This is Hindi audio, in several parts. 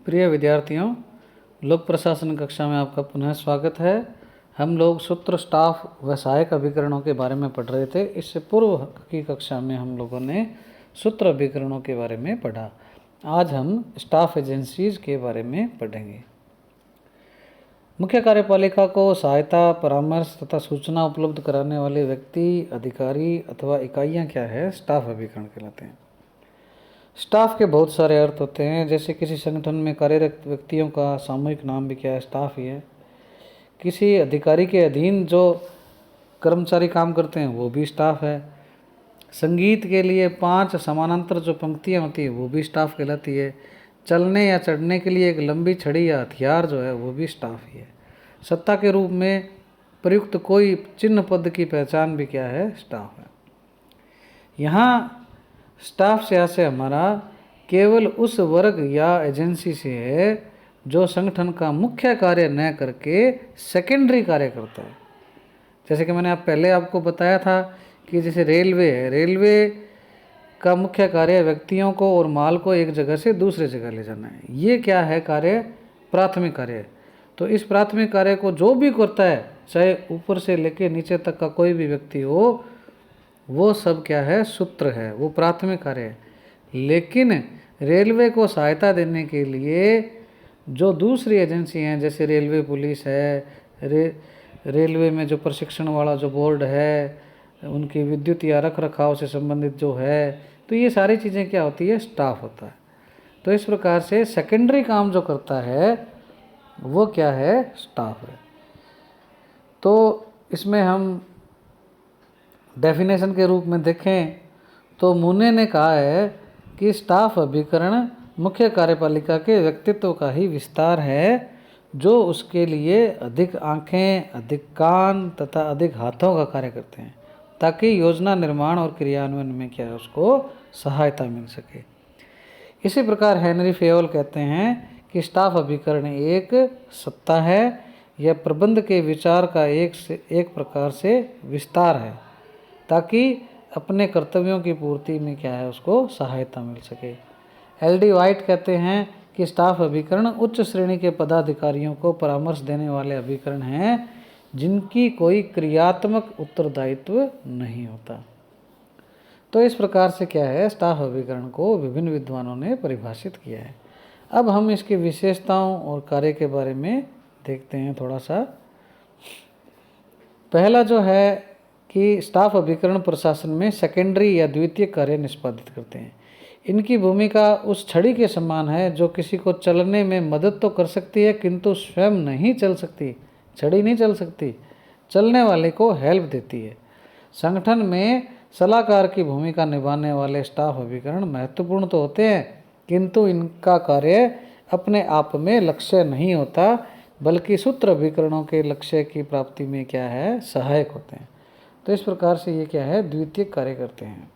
प्रिय विद्यार्थियों, लोक प्रशासन कक्षा में आपका पुनः स्वागत है। हम लोग सूत्र, स्टाफ व सहायक अभिकरणों के बारे में पढ़ रहे थे। इससे पूर्व की कक्षा में हम लोगों ने सूत्र अभिकरणों के बारे में पढ़ा। आज हम स्टाफ एजेंसीज के बारे में पढ़ेंगे। मुख्य कार्यपालिका को सहायता, परामर्श तथा सूचना उपलब्ध कराने वाले व्यक्ति, अधिकारी अथवा इकाइयाँ क्या है? स्टाफ अभिकरण कहलाते हैं। स्टाफ के बहुत सारे अर्थ होते हैं। जैसे किसी संगठन में कार्यरत व्यक्तियों का सामूहिक नाम भी क्या है? स्टाफ ही है। किसी अधिकारी के अधीन जो कर्मचारी काम करते हैं वो भी स्टाफ है। संगीत के लिए 5 समानांतर जो पंक्तियाँ होती है वो भी स्टाफ कहलाती है। चलने या चढ़ने के लिए एक लंबी छड़ी या हथियार जो है वो भी स्टाफ ही है। सत्ता के रूप में प्रयुक्त कोई चिन्ह पद की पहचान भी क्या है? स्टाफ है। यहाँ स्टाफ से आशय हमारा केवल उस वर्ग या एजेंसी से है जो संगठन का मुख्य कार्य न करके सेकेंडरी कार्य करता है। जैसे कि मैंने पहले आपको बताया था कि जैसे रेलवे है, रेलवे का मुख्य कार्य व्यक्तियों को और माल को एक जगह से दूसरे जगह ले जाना है। ये क्या है कार्य? प्राथमिक कार्य है। तो इस प्राथमिक कार्य को जो भी करता है, चाहे ऊपर से लेकर नीचे तक का कोई भी व्यक्ति हो, वो सब क्या है? सूत्र है, वो प्राथमिक कार्य है। लेकिन रेलवे को सहायता देने के लिए जो दूसरी एजेंसी हैं, जैसे रेलवे पुलिस है, रेलवे में जो प्रशिक्षण वाला जो बोर्ड है, उनकी विद्युत या रख रखाव से संबंधित जो है, तो ये सारी चीज़ें क्या होती है? स्टाफ होता है। तो इस प्रकार से सेकेंडरी काम जो करता है वो क्या है? स्टाफ है। तो इसमें हम डेफिनेशन के रूप में देखें तो मूने ने कहा है कि स्टाफ अभिकरण मुख्य कार्यपालिका के व्यक्तित्व का ही विस्तार है, जो उसके लिए अधिक आंखें, अधिक कान तथा अधिक हाथों का कार्य करते हैं, ताकि योजना निर्माण और क्रियान्वयन में क्या है? उसको सहायता मिल सके। इसी प्रकार हेनरी फेयोल कहते हैं कि स्टाफ अभिकरण एक सत्ता है, यह प्रबंध के विचार का एक प्रकार से विस्तार है, ताकि अपने कर्तव्यों की पूर्ति में क्या है? उसको सहायता मिल सके। एल.डी. वाइट कहते हैं कि स्टाफ अभिकरण उच्च श्रेणी के पदाधिकारियों को परामर्श देने वाले अभिकरण हैं, जिनकी कोई क्रियात्मक उत्तरदायित्व नहीं होता। तो इस प्रकार से क्या है? स्टाफ अभिकरण को विभिन्न विद्वानों ने परिभाषित किया है। अब हम इसकी विशेषताओं और कार्य के बारे में देखते हैं थोड़ा सा। पहला जो है कि स्टाफ अभिकरण प्रशासन में सेकेंडरी या द्वितीय कार्य निष्पादित करते हैं। इनकी भूमिका उस छड़ी के समान है जो किसी को चलने में मदद तो कर सकती है, किंतु स्वयं नहीं चल सकती। छड़ी नहीं चल सकती, चलने वाले को हेल्प देती है। संगठन में सलाहकार की भूमिका निभाने वाले स्टाफ अभिकरण महत्वपूर्ण तो होते हैं, किंतु इनका कार्य अपने आप में लक्ष्य नहीं होता, बल्कि सूत्र अभिकरणों के लक्ष्य की प्राप्ति में क्या है? सहायक होते हैं। तो इस प्रकार से ये क्या है? द्वितीय कार्य करते हैं।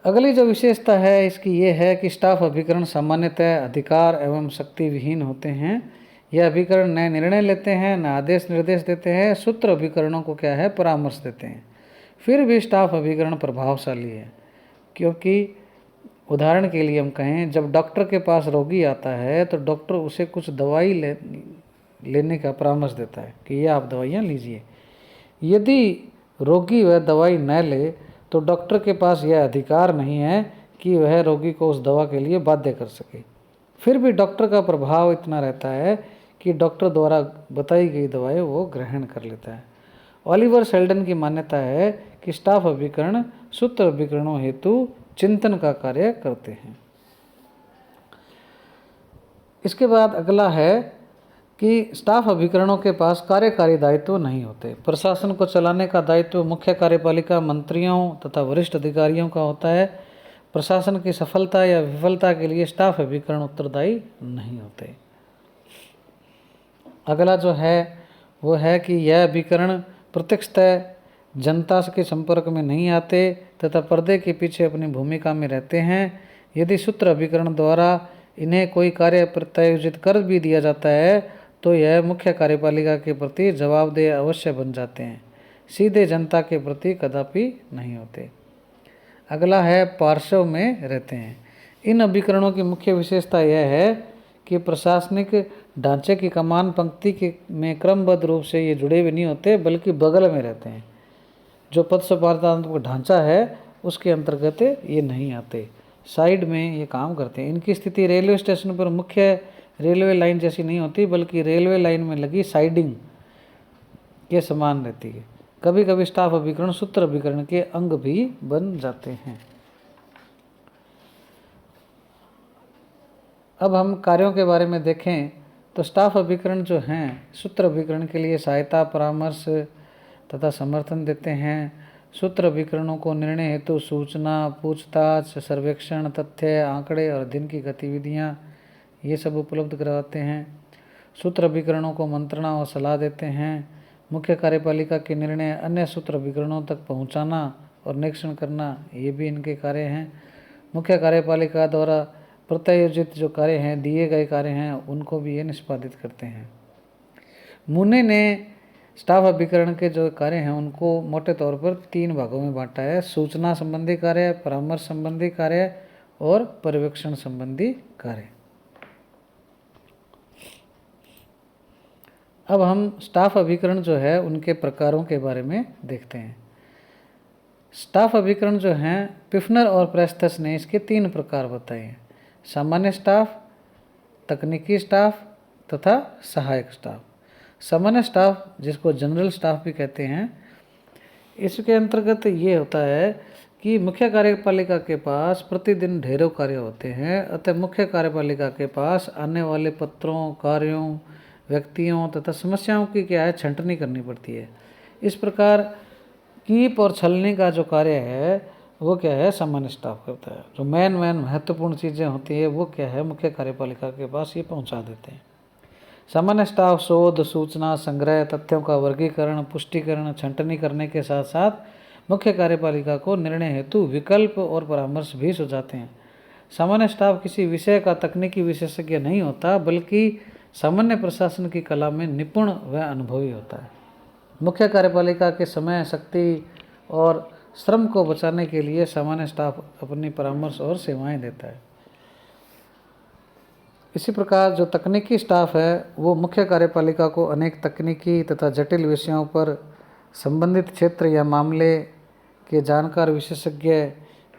अगली जो विशेषता है इसकी ये है कि स्टाफ अभिकरण सामान्यतः अधिकार एवं शक्ति विहीन होते हैं। यह अभिकरण न निर्णय लेते हैं, न आदेश निर्देश देते हैं। सूत्र अभिकरणों को क्या है? परामर्श देते हैं। फिर भी स्टाफ अभिकरण प्रभावशाली है, क्योंकि उदाहरण के लिए हम कहें, जब डॉक्टर के पास रोगी आता है तो डॉक्टर उसे कुछ दवाई लेने का परामर्श देता है कि ये आप दवाइयाँ लीजिए। यदि रोगी वह दवाई न ले तो डॉक्टर के पास यह अधिकार नहीं है कि वह रोगी को उस दवा के लिए बाध्य कर सके। फिर भी डॉक्टर का प्रभाव इतना रहता है कि डॉक्टर द्वारा बताई गई दवाई वो ग्रहण कर लेता है। ओलिवर शेल्डन की मान्यता है कि स्टाफ अभिकरण सूत्र अभिकरणों हेतु चिंतन का कार्य करते हैं। इसके बाद अगला है कि स्टाफ अभिकरणों के पास कार्यकारी दायित्व नहीं होते। प्रशासन को चलाने का दायित्व मुख्य कार्यपालिका मंत्रियों तथा वरिष्ठ अधिकारियों का होता है। प्रशासन की सफलता या विफलता के लिए स्टाफ अभिकरण उत्तरदायी नहीं होते। अगला जो है वो है कि यह अभिकरण प्रत्यक्षतः जनता के संपर्क में नहीं आते तथा पर्दे के पीछे अपनी भूमिका में रहते हैं। यदि सूत्र अभिकरण द्वारा इन्हें कोई कार्य प्रत्यायोजित कर भी दिया जाता है तो यह मुख्य कार्यपालिका के प्रति जवाबदेह अवश्य बन जाते हैं, सीधे जनता के प्रति कदापि नहीं होते। अगला है पार्श्व में रहते हैं। इन अभिकरणों की मुख्य विशेषता यह है कि प्रशासनिक ढांचे की कमान पंक्ति के में क्रमबद्ध रूप से ये जुड़े हुए नहीं होते, बल्कि बगल में रहते हैं। जो पथ संपादनात्मक ढांचा है उसके अंतर्गत ये नहीं आते, साइड में ये काम करते हैं। इनकी स्थिति रेलवे स्टेशन पर मुख्य रेलवे लाइन जैसी नहीं होती, बल्कि रेलवे लाइन में लगी साइडिंग के समान रहती है। कभी कभी स्टाफ अभिकरण सूत्र अभिकरण के अंग भी बन जाते हैं। अब हम कार्यों के बारे में देखें तो स्टाफ अभिकरण जो हैं सूत्र अभिकरण के लिए सहायता, परामर्श तथा समर्थन देते हैं। सूत्र अभिकरणों को निर्णय हेतु सूचना, पूछताछ, सर्वेक्षण, तथ्य, आंकड़े और दिन की गतिविधियां ये सब उपलब्ध करवाते हैं। सूत्र अभिकरणों को मंत्रणा और सलाह देते हैं। मुख्य कार्यपालिका के निर्णय अन्य सूत्र अभिकरणों तक पहुंचाना और निरीक्षण करना ये भी इनके कार्य हैं। मुख्य कार्यपालिका द्वारा प्रत्यायोजित जो कार्य हैं, दिए गए कार्य हैं, उनको भी ये निष्पादित करते हैं। मुने ने स्टाफ अभिकरण के जो कार्य हैं उनको मोटे तौर पर 3 भागों में बांटा है: सूचना संबंधी कार्य, परामर्श संबंधी कार्य और पर्यवेक्षण संबंधी कार्य। अब हम स्टाफ अभिकरण जो है उनके प्रकारों के बारे में देखते हैं। स्टाफ अभिकरण जो हैं पिफनर और प्रेस्टस ने इसके 3 प्रकार बताए हैं: सामान्य स्टाफ, तकनीकी स्टाफ तथा सहायक स्टाफ। सामान्य स्टाफ, जिसको जनरल स्टाफ भी कहते हैं, इसके अंतर्गत ये होता है कि मुख्य कार्यपालिका के पास प्रतिदिन ढेरों कार्य होते हैं, अतः मुख्य कार्यपालिका के पास आने वाले पत्रों, कार्यों, व्यक्तियों तथा समस्याओं की क्या है छंटनी करनी पड़ती है। इस प्रकार कीप और छलनी का जो कार्य है वो क्या है सामान्य स्टाफ करता है। जो मेन महत्वपूर्ण चीज़ें होती है वो क्या है मुख्य कार्यपालिका के पास ये पहुंचा देते हैं। सामान्य स्टाफ शोध, सूचना संग्रह, तथ्यों का वर्गीकरण, पुष्टिकरण, छंटनी करने के साथ साथ मुख्य कार्यपालिका को निर्णय हेतु विकल्प और परामर्श भी सुझाते हैं। सामान्य स्टाफ किसी विषय का तकनीकी विशेषज्ञ नहीं होता, बल्कि सामान्य प्रशासन की कला में निपुण व अनुभवी होता है। मुख्य कार्यपालिका के समय, शक्ति और श्रम को बचाने के लिए सामान्य स्टाफ अपनी परामर्श और सेवाएं देता है। इसी प्रकार जो तकनीकी स्टाफ है वो मुख्य कार्यपालिका को अनेक तकनीकी तथा जटिल विषयों पर संबंधित क्षेत्र या मामले के जानकार विशेषज्ञ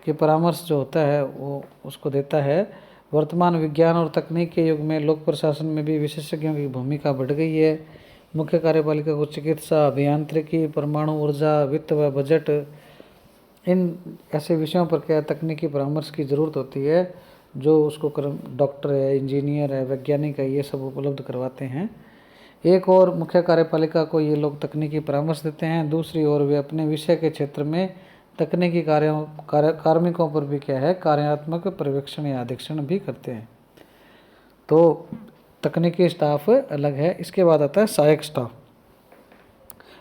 के परामर्श जो होता है वो उसको देता है। वर्तमान विज्ञान और तकनीक के युग में लोक प्रशासन में भी विशेषज्ञों की भूमिका बढ़ गई है। मुख्य कार्यपालिका को चिकित्सा, अभियांत्रिकी, परमाणु ऊर्जा, वित्त व बजट, इन ऐसे विषयों पर क्या तकनीकी परामर्श की ज़रूरत होती है, जो उसको डॉक्टर है, इंजीनियर है, वैज्ञानिक है, ये सब उपलब्ध करवाते हैं। एक और मुख्य कार्यपालिका को ये लोग तकनीकी परामर्श देते हैं, दूसरी ओर वे अपने विषय के क्षेत्र में तकनीकी कार्मिकों पर भी क्या है कार्यात्मक पर्यवेक्षण या अधीक्षण भी करते हैं। तो तकनीकी स्टाफ अलग है। इसके बाद आता है सहायक स्टाफ।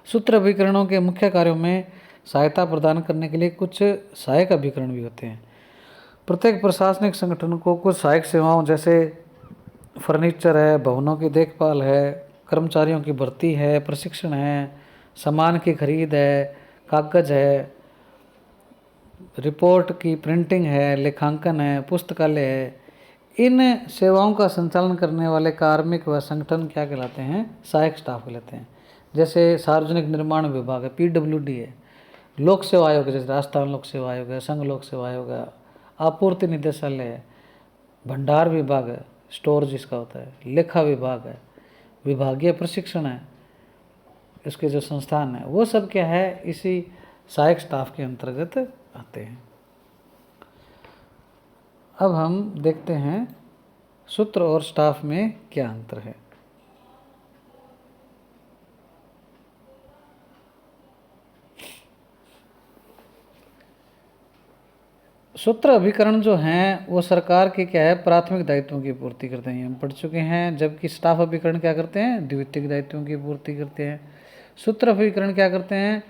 सूत्र अभिकरणों के मुख्य कार्यों में सहायता प्रदान करने के लिए कुछ सहायक अभिकरण भी होते हैं। प्रत्येक प्रशासनिक संगठन को कुछ सहायक सेवाओं जैसे फर्नीचर है, भवनों की देखभाल है, कर्मचारियों की भर्ती है, प्रशिक्षण है, सामान की खरीद है, कागज है, रिपोर्ट की प्रिंटिंग है, लेखांकन है, पुस्तकालय है, इन सेवाओं का संचालन करने वाले कार्मिक व संगठन क्या कहलाते हैं सहायक स्टाफ कहलाते हैं। जैसे सार्वजनिक निर्माण विभाग है, PWD है, लोक सेवा आयोग जैसे राजस्थान लोक सेवा आयोग है, संघ लोक सेवा आयोग है, आपूर्ति निदेशालय है, भंडार विभाग है, स्टोर जिसका होता है, लेखा विभाग है, विभागीय प्रशिक्षण है, इसके जो संस्थान है वो सब क्या है इसी सहायक स्टाफ के अंतर्गत आते हैं। अब हम देखते हैं सूत्र और स्टाफ में क्या अंतर है। सूत्र अभिकरण जो हैं वो सरकार के क्या है प्राथमिक दायित्वों की पूर्ति करते हैं, हम पढ़ चुके हैं। जबकि स्टाफ अभिकरण क्या करते हैं द्वितीयक दायित्वों की पूर्ति करते हैं। सूत्र अभिकरण क्या करते हैं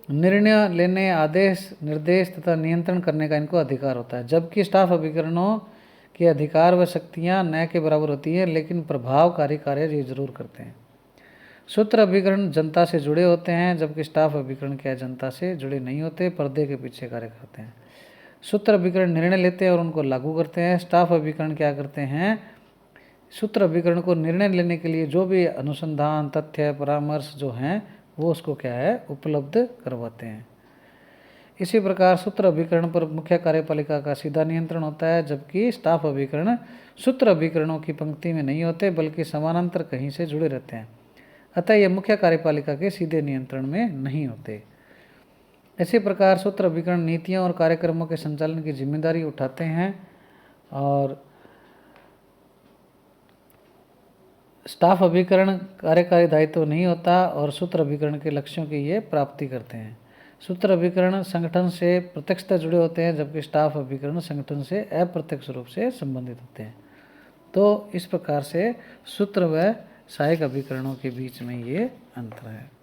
निर्णय लेने, आदेश, निर्देश तथा नियंत्रण करने का इनको अधिकार होता है। जबकि स्टाफ अभिकरणों के अधिकार व शक्तियाँ न के बराबर होती है, लेकिन प्रभावकारी कार्य ये जरूर करते हैं। सूत्र अभिकरण जनता से जुड़े होते हैं, जबकि स्टाफ अभिकरण क्या जनता से जुड़े नहीं होते, पर्दे के पीछे कार्य करते हैं। सूत्र अभिकरण निर्णय लेते हैं और उनको लागू करते हैं। स्टाफ अभिकरण क्या करते हैं, सूत्र अभिकरण को निर्णय लेने के लिए जो भी अनुसंधान, तथ्य, परामर्श जो हैं वो उसको क्या है, उपलब्ध करवाते हैं। इसी प्रकार सूत्र अभिकरण पर मुख्य कार्यपालिका का सीधा नियंत्रण होता है, जबकि स्टाफ अभिकरण सूत्र अभिकरणों की पंक्ति में नहीं होते बल्कि समानांतर कहीं से जुड़े रहते हैं, अतः ये मुख्य कार्यपालिका के सीधे नियंत्रण में नहीं होते। इसी प्रकार सूत्र अभिकरण नीतियों और कार्यक्रमों के संचालन की जिम्मेदारी उठाते हैं और स्टाफ अभिकरण कार्यकारी दायित्व नहीं होता और सूत्र अभिकरण के लक्ष्यों की ये प्राप्ति करते हैं। सूत्र अभिकरण संगठन से प्रत्यक्षतः जुड़े होते हैं, जबकि स्टाफ अभिकरण संगठन से अप्रत्यक्ष रूप से संबंधित होते हैं। तो इस प्रकार से सूत्र व सहायक अभिकरणों के बीच में ये अंतर है।